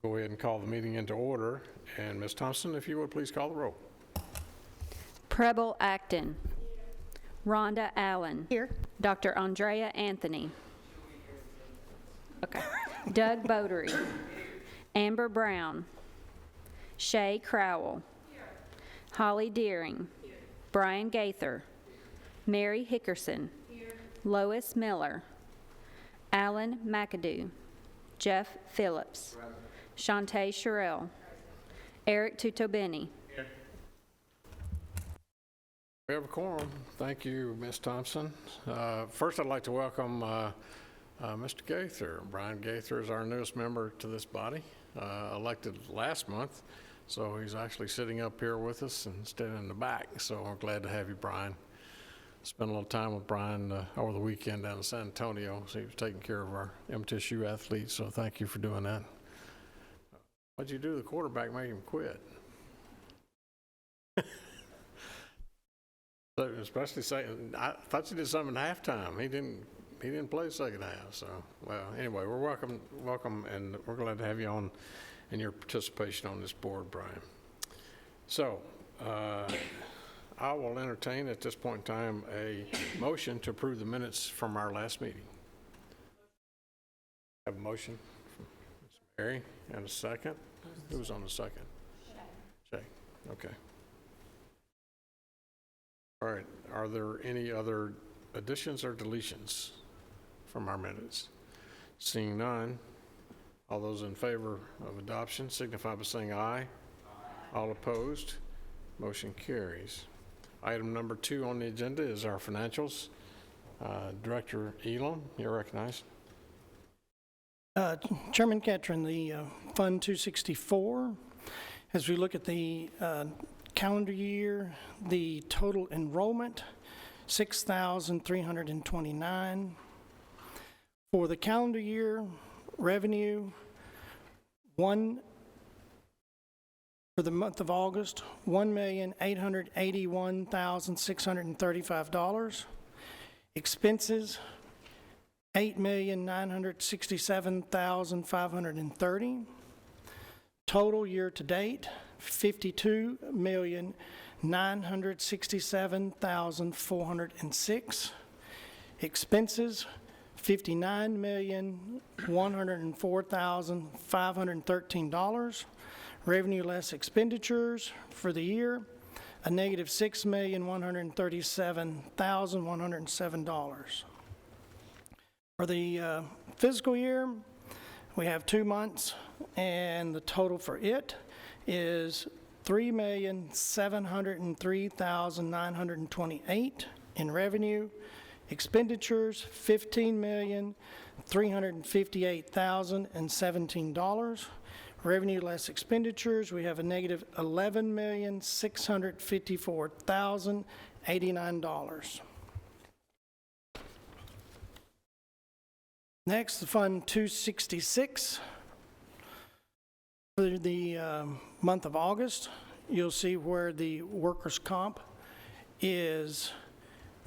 Go ahead and call the meeting into order. And Ms. Thompson, if you would please call the roll. Preble Acton. Rhonda Allen. Here. Dr. Andrea Anthony. Okay. Doug Bodery. Amber Brown. Shay Crowell. Holly Deering. Brian Gaither. Mary Hickerson. Lois Miller. Alan McAdoo. Jeff Phillips. Shantae Sherrill. Eric Tutobeni. We have a quorum. Thank you, Ms. Thompson. First, I'd like to welcome Mr. Gaither. Brian Gaither is our newest member to this body, elected last month, so he's actually sitting up here with us instead in the back. So we're glad to have you, Brian. Spent a little time with Brian over the weekend down in San Antonio, so he was taking care of our MTSU athletes, so thank you for doing that. What'd you do to the quarterback make him quit? So especially saying, I thought you did something at halftime. He didn't play the second half. So, well, anyway, we're welcome, and we're glad to have you on and your participation on this board, Brian. So, I will entertain at this point in time a motion to approve the minutes from our last meeting. Have a motion from Ms. Mary and a second. Who was on the second? Shay. Okay. All right, are there any other additions or deletions from our minutes? Seeing none, all those in favor of adoption signify by saying aye. Aye. All opposed, motion carries. Item number 2 on the agenda is our financials. Director Elam, you're recognized. Chairman Ketron, the Fund 264, as we look at the calendar year, the total enrollment, 6,329. For the calendar year, revenue, for the month of August, $1,881,635. Expenses, $8,967,530. Total year to date, $52,967,406. Expenses, $59,104,513. Revenue less expenditures for the year, a negative $6,137,107. For the fiscal year, we have 2 months, and the total for it is $3,703,928 in revenue. Expenditures, $15,358,017. Revenue less expenditures, we have a negative $11,654,089. Next, the Fund 266. For the month of August, you'll see where the workers' comp is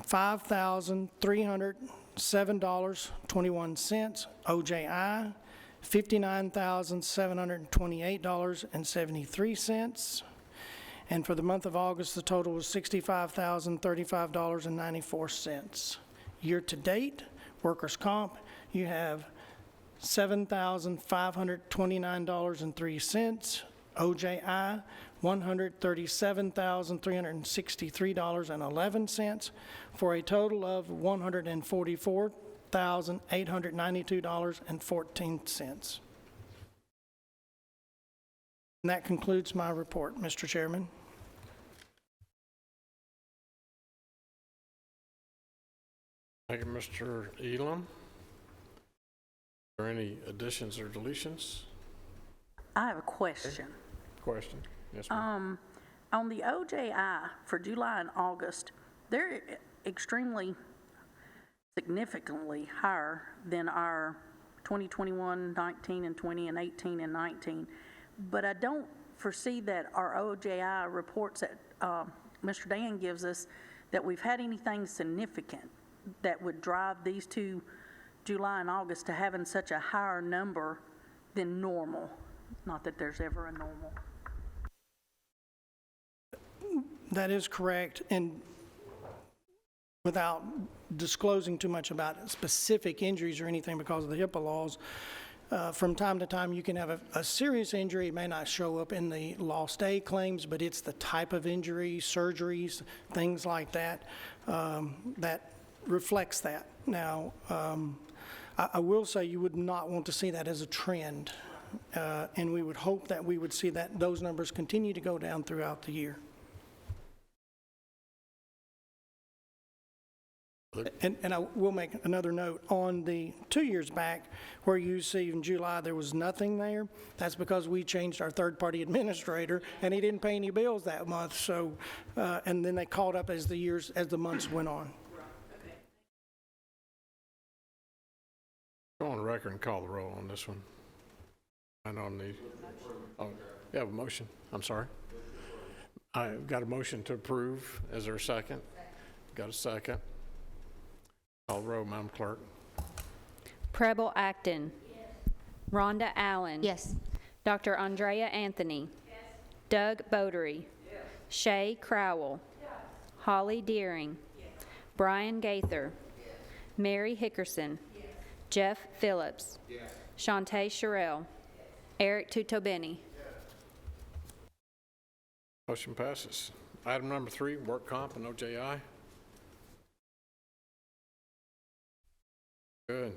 $5,307.21. OJI, $59,728.73. And for the month of August, the total was $65,035.94. Year to date, workers' comp, you have $7,529.03. OJI, $137,363.11, for a total of $144,892.14. And that concludes my report, Mr. Chairman. Thank you, Mr. Elam. Are there any additions or deletions? I have a question. Question? Yes, ma'am. On the OJI for July and August, they're extremely significantly higher than our 2021, 19, and 20, and 18 and 19. But I don't foresee that our OJI reports that Mr. Dan gives us that we've had anything significant that would drive these two, July and August, to having such a higher number than normal. Not that there's ever a normal. That is correct, and without disclosing too much about specific injuries or anything because of the HIPAA laws, from time to time you can have a serious injury. It may not show up in the lost day claims, but it's the type of injury, surgeries, things like that, that reflects that. Now, I will say you would not want to see that as a trend, and we would hope that we would see that those numbers continue to go down throughout the year. And I will make another note on the 2 years back where you see in July there was nothing there. That's because we changed our third-party administrator and he didn't pay any bills that month. So, and then they caught up as the months went on. Go on the record and call the roll on this one. And on the, oh, you have a motion. I'm sorry. I've got a motion to approve. Is there a second? Got a second. Call the roll, Madam Clerk. Preble Acton. Yes. Rhonda Allen. Yes. Dr. Andrea Anthony. Yes. Doug Bodery. Yes. Shay Crowell. Yes. Holly Deering. Yes. Brian Gaither. Yes. Mary Hickerson. Yes. Jeff Phillips. Yes. Shantae Sherrill. Yes. Eric Tutobeni. Yes. Motion passes. Item number 3, work comp and OJI. Good.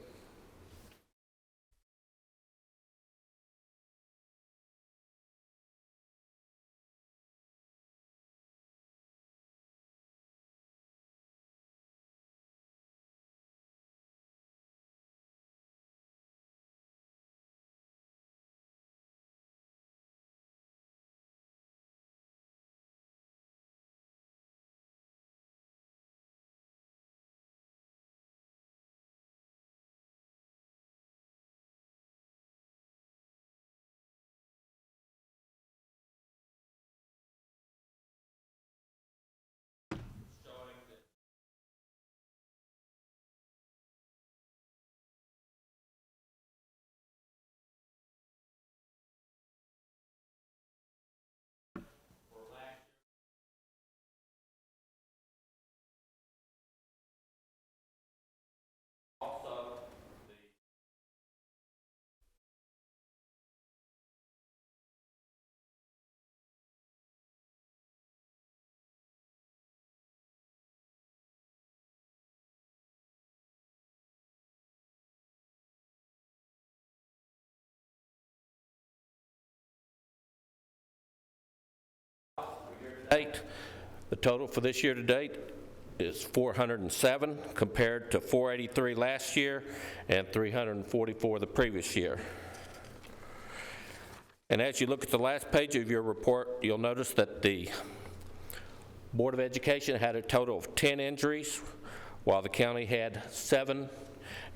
Date. The total for this year to date is 407 compared to 483 last year and 344 the previous year. And as you look at the last page of your report, you'll notice that the Board of Education had a total of 10 injuries, while the county had 7,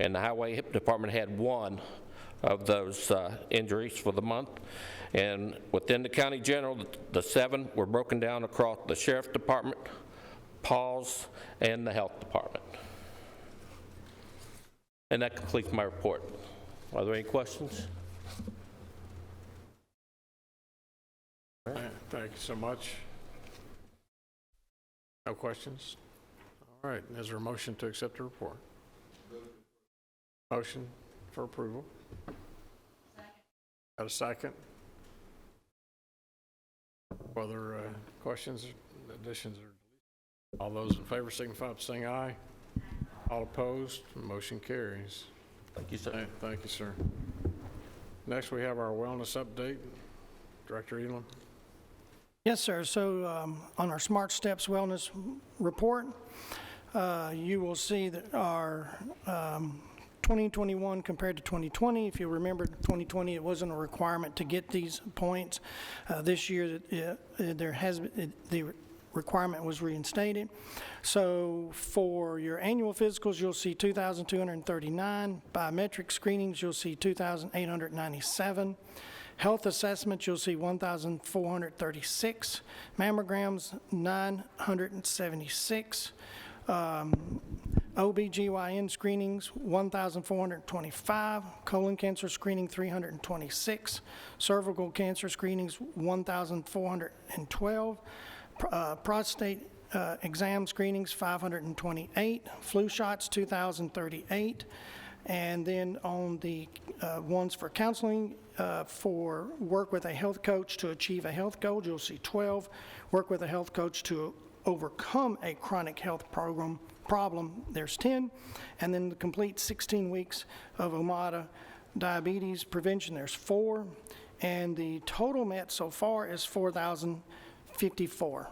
and the Highway Department had 1 of those injuries for the month. And within the county general, the 7 were broken down across the Sheriff's Department, Paul's, and the Health Department. And that completes my report. Are there any questions? Thank you so much. No questions? All right, is there a motion to accept the report? Motion for approval. Got a second? Further questions, additions, or all those in favor signify by saying aye. All opposed, motion carries. Thank you, sir. Thank you, sir. Next, we have our wellness update. Director Elam. Yes, sir. So on our Smart Steps Wellness Report, you will see that our 2021 compared to 2020, if you remember 2020, it wasn't a requirement to get these points. This year, the requirement was reinstated. So for your annual physicals, you'll see 2,239. Biometric screenings, you'll see 2,897. Health assessments, you'll see 1,436. Mammograms, 976. OBGYN screenings, 1,425. Colon cancer screening, 326. Cervical cancer screenings, 1,412. Prostate exam screenings, 528. Flu shots, 2,038. And then on the ones for counseling, for work with a health coach to achieve a health goal, you'll see 12. Work with a health coach to overcome a chronic health problem, there's 10. And then the complete 16 weeks of OMADA diabetes prevention, there's 4. And the total met so far is 4,054.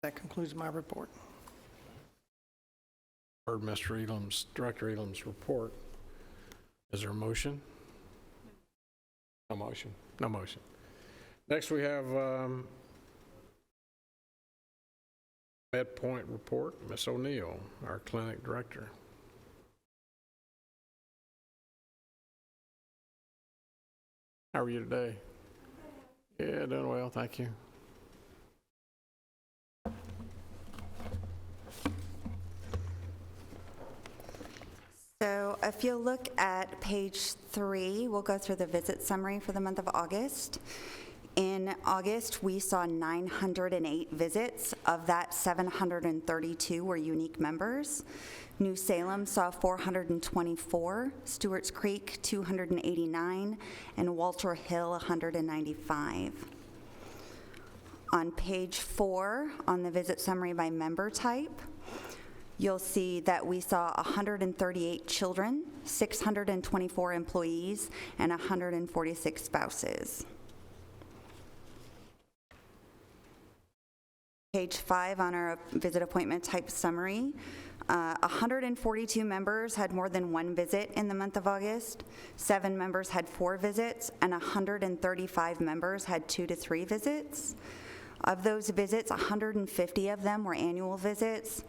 That concludes my report. Heard Mr. Elam's, Director Elam's report. Is there a motion? No motion. No motion. Next, we have MedPoint report. Ms. O'Neill, our clinic director. How are you today? Yeah, doing well, thank you. So if you look at page 3, we'll go through the visit summary for the month of August. In August, we saw 908 visits. Of that, 732 were unique members. New Salem saw 424, Stewart's Creek 289, and Walter Hill 195. On page 4, on the visit summary by member type, you'll see that we saw 138 children, 624 employees, and 146 spouses. Page 5 on our visit appointment type summary, 142 members had more than 1 visit in the month of August, 7 members had 4 visits, and 135 members had 2 to 3 visits. Of those visits, 150 of them were annual visits,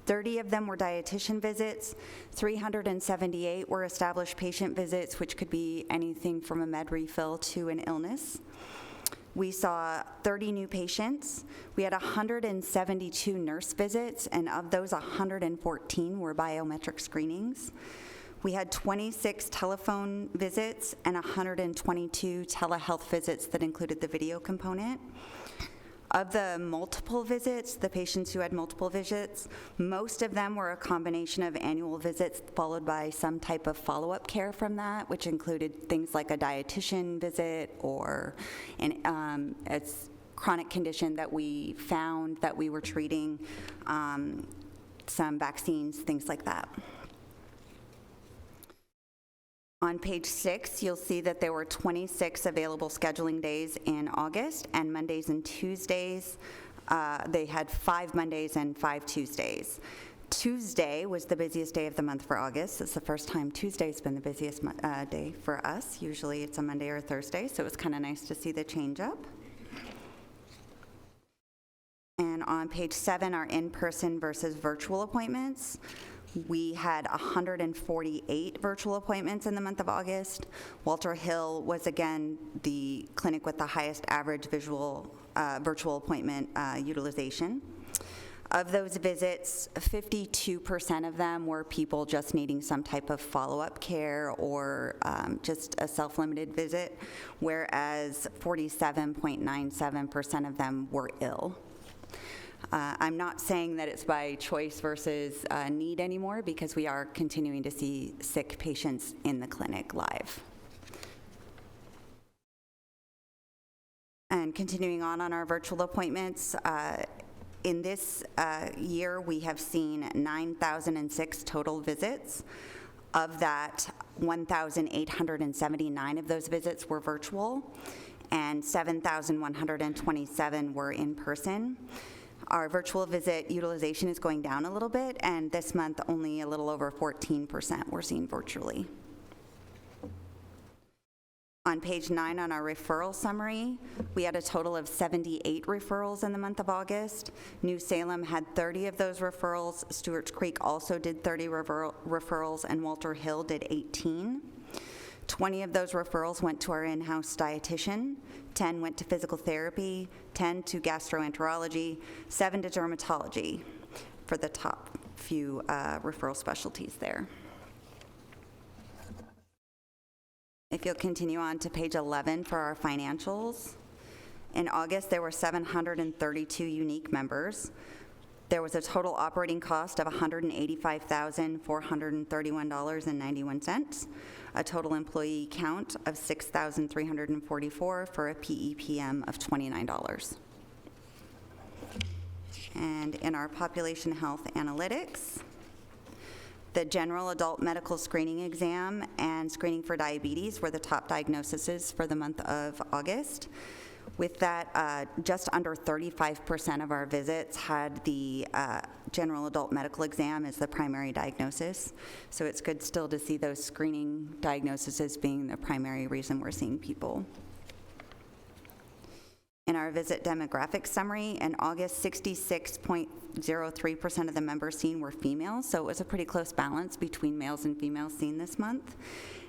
30 of them were dietitian visits, 378 were established patient visits, which could be anything from a med refill to an illness. We saw 30 new patients. We had 172 nurse visits, and of those, 114 were biometric screenings. We had 26 telephone visits and 122 telehealth visits that included the video component. Of the multiple visits, the patients who had multiple visits, most of them were a combination of annual visits followed by some type of follow-up care from that, which included things like a dietitian visit or a chronic condition that we found that we were treating, some vaccines, things like that. On page 6, you'll see that there were 26 available scheduling days in August, and Mondays and Tuesdays, they had 5 Mondays and 5 Tuesdays. Tuesday was the busiest day of the month for August. It's the first time Tuesday's been the busiest day for us. Usually it's a Monday or a Thursday, so it was kind of nice to see the change up. And on page 7, our in-person versus virtual appointments. We had 148 virtual appointments in the month of August. Walter Hill was again the clinic with the highest average virtual appointment utilization. Of those visits, 52% of them were people just needing some type of follow-up care or just a self-limited visit, whereas 47.97% of them were ill. I'm not saying that it's by choice versus need anymore, because we are continuing to see sick patients in the clinic live. And continuing on our virtual appointments, in this year we have seen 9,006 total visits. Of that, 1,879 of those visits were virtual, and 7,127 were in person. Our virtual visit utilization is going down a little bit, and this month only a little over 14% were seen virtually. On page 9 on our referral summary, we had a total of 78 referrals in the month of August. New Salem had 30 of those referrals. Stewart's Creek also did 30 referrals, and Walter Hill did 18. 20 of those referrals went to our in-house dietitian, 10 went to physical therapy, 10 to gastroenterology, 7 to dermatology for the top few referral specialties there. If you'll continue on to page 11 for our financials. In August, there were 732 unique members. There was a total operating cost of $185,431.91, a total employee count of 6,344 for a PEPM of $29. And in our population health analytics, the general adult medical screening exam and screening for diabetes were the top diagnoses for the month of August. With that, just under 35% of our visits had the general adult medical exam as the primary diagnosis. So it's good still to see those screening diagnoses being the primary reason we're seeing people. In our visit demographic summary, in August, 66.03% of the members seen were females, so it was a pretty close balance between males and females seen this month.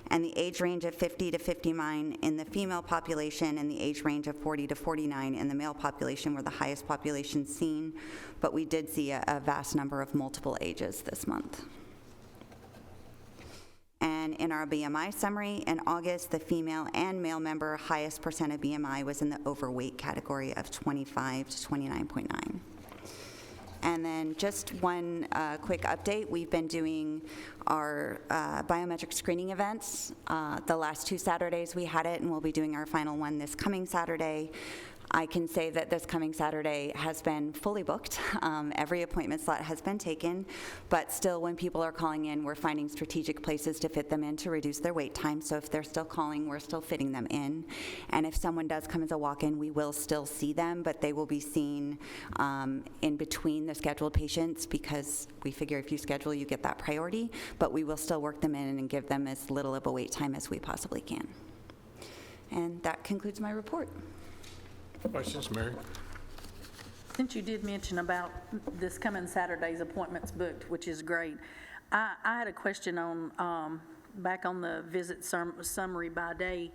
And the age range of 50 to 59 in the female population and the age range of 40 to 49 in the male population were the highest populations seen, but we did see a vast number of multiple ages this month. And in our BMI summary, in August, the female and male member highest percent of BMI was in the overweight category of 25 to 29.9. And then just one quick update. We've been doing our biometric screening events. The last 2 Saturdays we had it, and we'll be doing our final one this coming Saturday. I can say that this coming Saturday has been fully booked. Every appointment slot has been taken, but still when people are calling in, we're finding strategic places to fit them in to reduce their wait time. So if they're still calling, we're still fitting them in. And if someone does come as a walk-in, we will still see them, but they will be seen in between the scheduled patients, because we figure if you schedule, you get that priority, but we will still work them in and give them as little of a wait time as we possibly can. And that concludes my report. Questions, Mary? Since you did mention about this coming Saturday's appointments booked, which is great, I had a question on, back on the visit summary by day.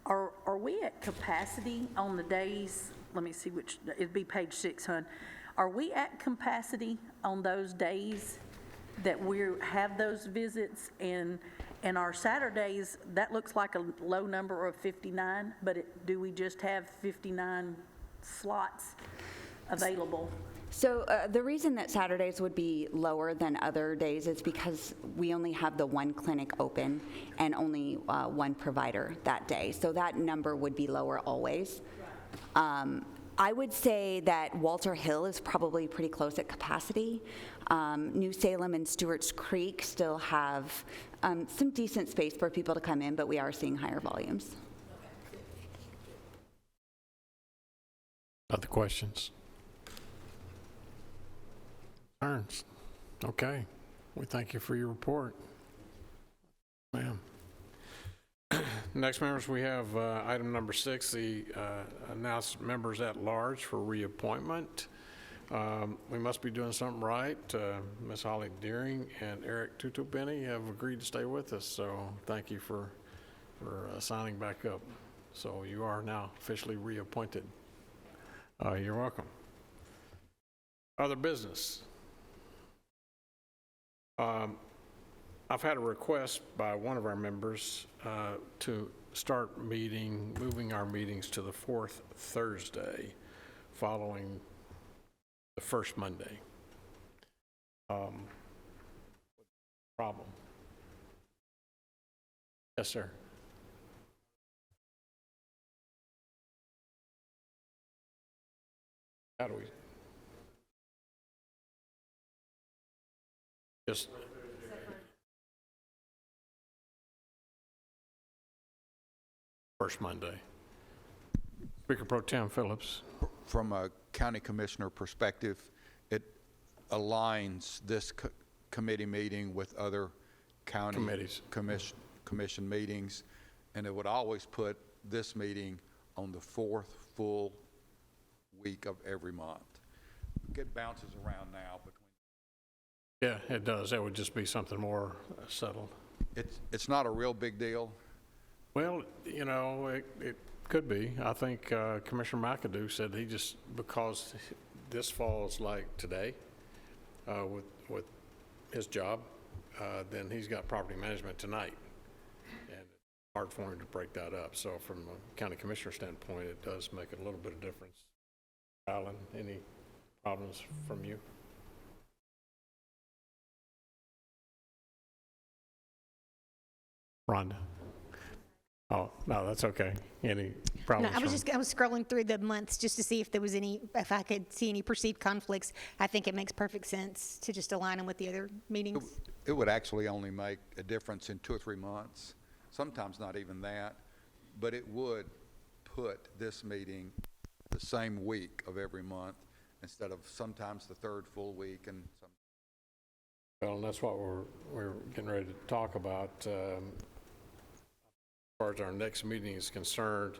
Are we at capacity on the days, let me see which, it'd be page 6, hon. Are we at capacity on those days that we have those visits? And our Saturdays, that looks like a low number of 59, but do we just have 59 slots available? So the reason that Saturdays would be lower than other days is because we only have the one clinic open and only one provider that day. So that number would be lower always. I would say that Walter Hill is probably pretty close at capacity. New Salem and Stewart's Creek still have some decent space for people to come in, but we are seeing higher volumes. Other questions? Concerns? Okay. We thank you for your report. Ma'am. Next, members, we have item number 6, the announced members at large for reappointment. We must be doing something right. Ms. Holly Deering and Eric Tutubeni have agreed to stay with us, so thank you for signing back up. So you are now officially reappointed. You're welcome. Other business. I've had a request by one of our members to start moving our meetings to the 4th Thursday following the first Monday. Problem? Yes, sir. How do we? Just. First Monday. Speaker Pro Tem Phillips. From a county commissioner perspective, it aligns this committee meeting with other county Committees. commission meetings, and it would always put this meeting on the 4th full week of every month. It bounces around now between. Yeah, it does. That would just be something more settled. It's not a real big deal. Well, you know, it could be. I think Commissioner McAdoo said he just, because this falls like today with his job, then he's got property management tonight. And it's hard for him to break that up. So from a county commissioner standpoint, it does make a little bit of difference. Alan, any problems from you? Rhonda? Oh, no, that's okay. Any problems? No, I was scrolling through the months just to see if there was if I could see any perceived conflicts. I think it makes perfect sense to just align them with the other meetings. It would actually only make a difference in 2 or 3 months, sometimes not even that, but it would put this meeting the same week of every month instead of sometimes the third full week and some. Well, and that's what we're getting ready to talk about. As far as our next meeting is concerned,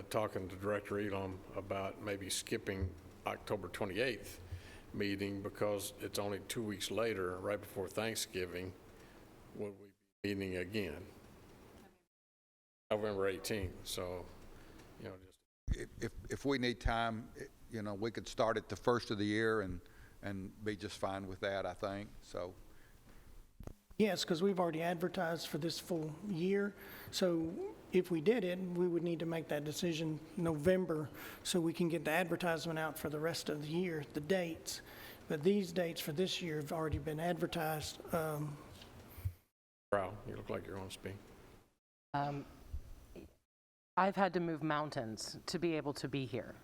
talking to Director Elam about maybe skipping October 28th meeting because it's only 2 weeks later, right before Thanksgiving, would we be meeting again? November 18th, so, you know, just. If we need time, you know, we could start at the first of the year and be just fine with that, I think, so. Yes, because we've already advertised for this full year. So if we did it, we would need to make that decision November so we can get the advertisement out for the rest of the year, the dates. But these dates for this year have already been advertised. Brown, you look like you're on speak. I've had to move mountains to be able to be here.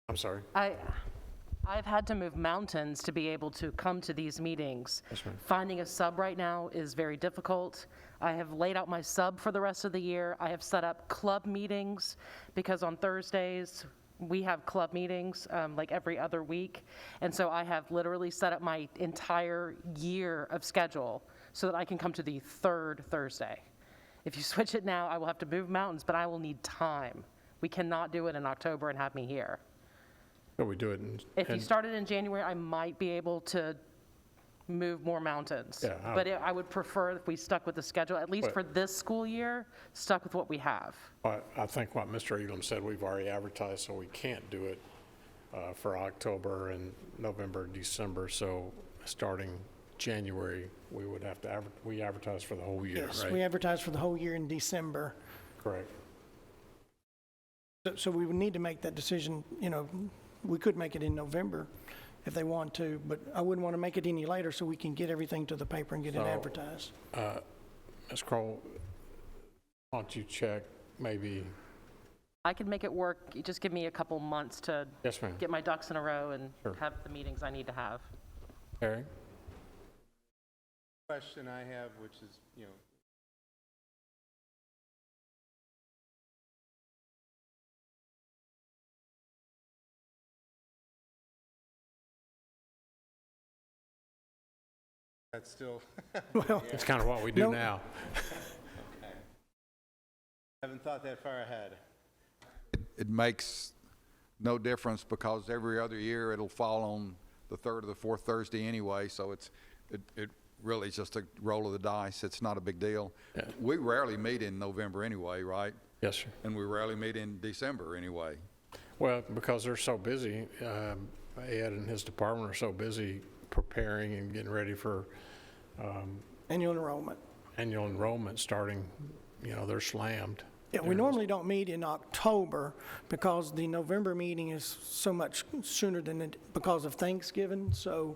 I'm sorry. I've had to move mountains to be able to come to these meetings. That's right. Finding a sub right now is very difficult. I have laid out my sub for the rest of the year. I have set up club meetings because on Thursdays we have club meetings like every other week. And so I have literally set up my entire year of schedule so that I can come to the third Thursday. If you switch it now, I will have to move mountains, but I will need time. We cannot do it in October and have me here. So we do it If you started in January, I might be able to move more mountains. Yeah, But I would prefer if we stuck with the schedule, at least for this school year, stuck with what we have. I think what Mr. Elam said, we've already advertised, so we can't do it for October and November, December. So starting January, we would have to we advertise for the whole year, Yes, right? we advertised for the whole year in December. Correct. So we would need to make that decision, you know, we could make it in November if they want to, but I wouldn't want to make it any later so we can get everything to the paper and get it So, advertised. Ms. Kroll, why don't you check maybe? I can make it work. You just give me a couple months to Yes, ma'am. get my ducks in a row and Sure. have the meetings I need to have. Harry? Question I have, which is, you know, that's still, Well, It's kind of what we do No. now. haven't thought that far ahead. It makes no difference because every other year it'll fall on the third or the fourth Thursday anyway, so it really is just a roll of the dice. It's not a big deal. Yeah. We rarely meet in November anyway, right? Yes, sir. And we rarely meet in December anyway. Well, because they're so busy, Ed and his department are so busy preparing and getting ready for annual enrollment. annual enrollment starting, you know, they're slammed. Yeah, we normally don't meet in October because the November meeting is so much sooner than because of Thanksgiving, so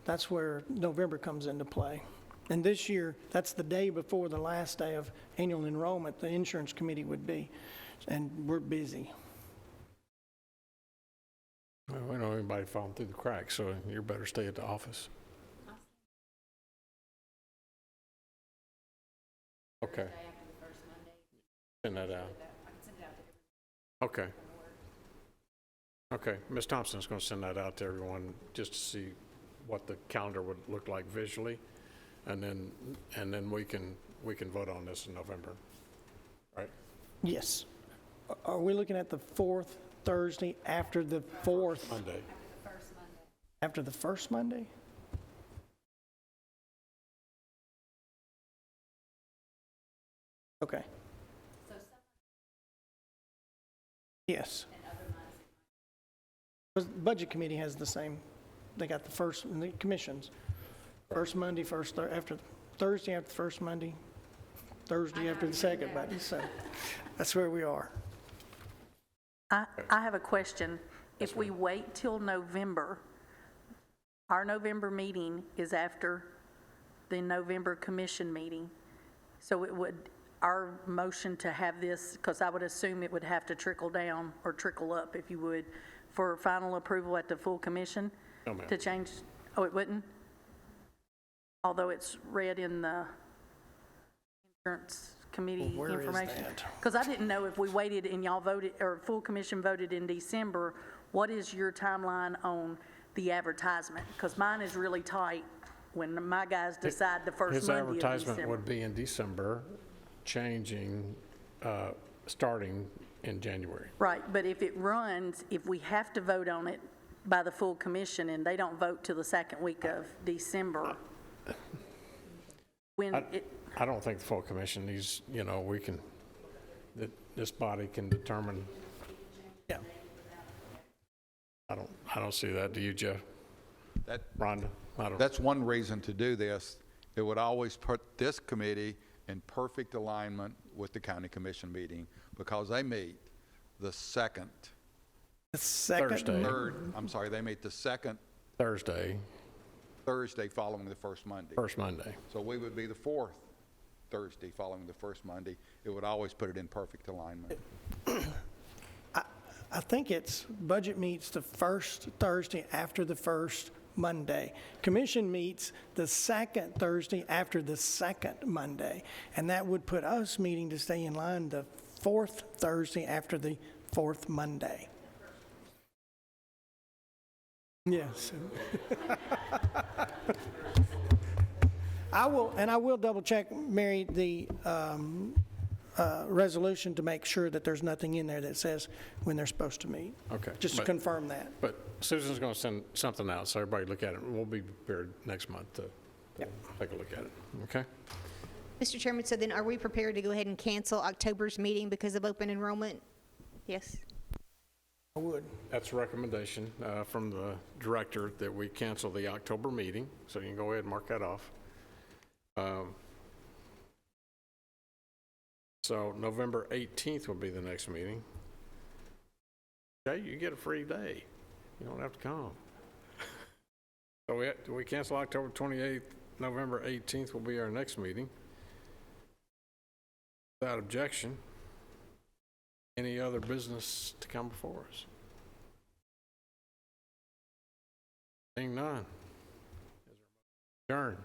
that's where November comes into play. And this year, that's the day before the last day of annual enrollment, the insurance committee would be, and we're busy. Well, we don't know anybody falling through the cracks, so you better stay at the office. Okay. Send that out. Okay. Okay, Ms. Thompson's going to send that out to everyone just to see what the calendar would look like visually, and then we can vote on this in November, right? Yes. Are we looking at the fourth Thursday after the fourth? Monday. After the first Monday? Okay. Yes. The Budget Committee has the same, they got the first, and the commissions, first Monday, after, Thursday after the first Monday, Thursday after the second Monday, so that's where we are. I have a question. If we wait till November, our November meeting is after the November commission meeting. So it would, our motion to have this, because I would assume it would have to trickle down or trickle up, if you would, for final approval at the full commission No, ma'am. to change, oh, it wouldn't? Although it's read in the insurance committee Well, where is information. that? Because I didn't know if we waited and y'all voted, or full commission voted in December, what is your timeline on the advertisement? Because mine is really tight when my guys decide the first His Monday of advertisement December. would be in December, changing, starting in January. Right, but if it runs, if we have to vote on it by the full commission and they don't vote till the second week of December, when it, I don't think the full commission needs, we can, this body can determine. Yeah. I don't see that. Do you, Jeff? That, Rhonda? I don't. that's one reason to do this. It would always put this committee in perfect alignment with the county commission meeting, because they meet the second, The second, Thursday. third, I'm sorry, they meet the second Thursday, Thursday following the first Monday. first Monday. So we would be the fourth Thursday following the first Monday. It would always put it in perfect alignment. I think it's, budget meets the first Thursday after the first Monday. Commission meets the second Thursday after the second Monday. And that would put us meeting to stay in line the fourth Thursday after the fourth Monday. Yes. I will double check, Mary, the resolution to make sure that there's nothing in there that says when they're supposed to meet. Okay. Just to But- confirm that. But Susan's going to send something out, so everybody look at it. We'll be prepared next month to take a look at it, okay? Mr. Chairman, so then are we prepared to go ahead and cancel October's meeting because of open enrollment? Yes? I would. That's a recommendation from the director that we cancel the October meeting, so you can go ahead and mark that off. So November 18th will be the next meeting. Okay, you get a free day. You don't have to come. So we cancel October 28th, November 18th will be our next meeting. Without objection, any other business to come before us? Seeing none. Adjourn.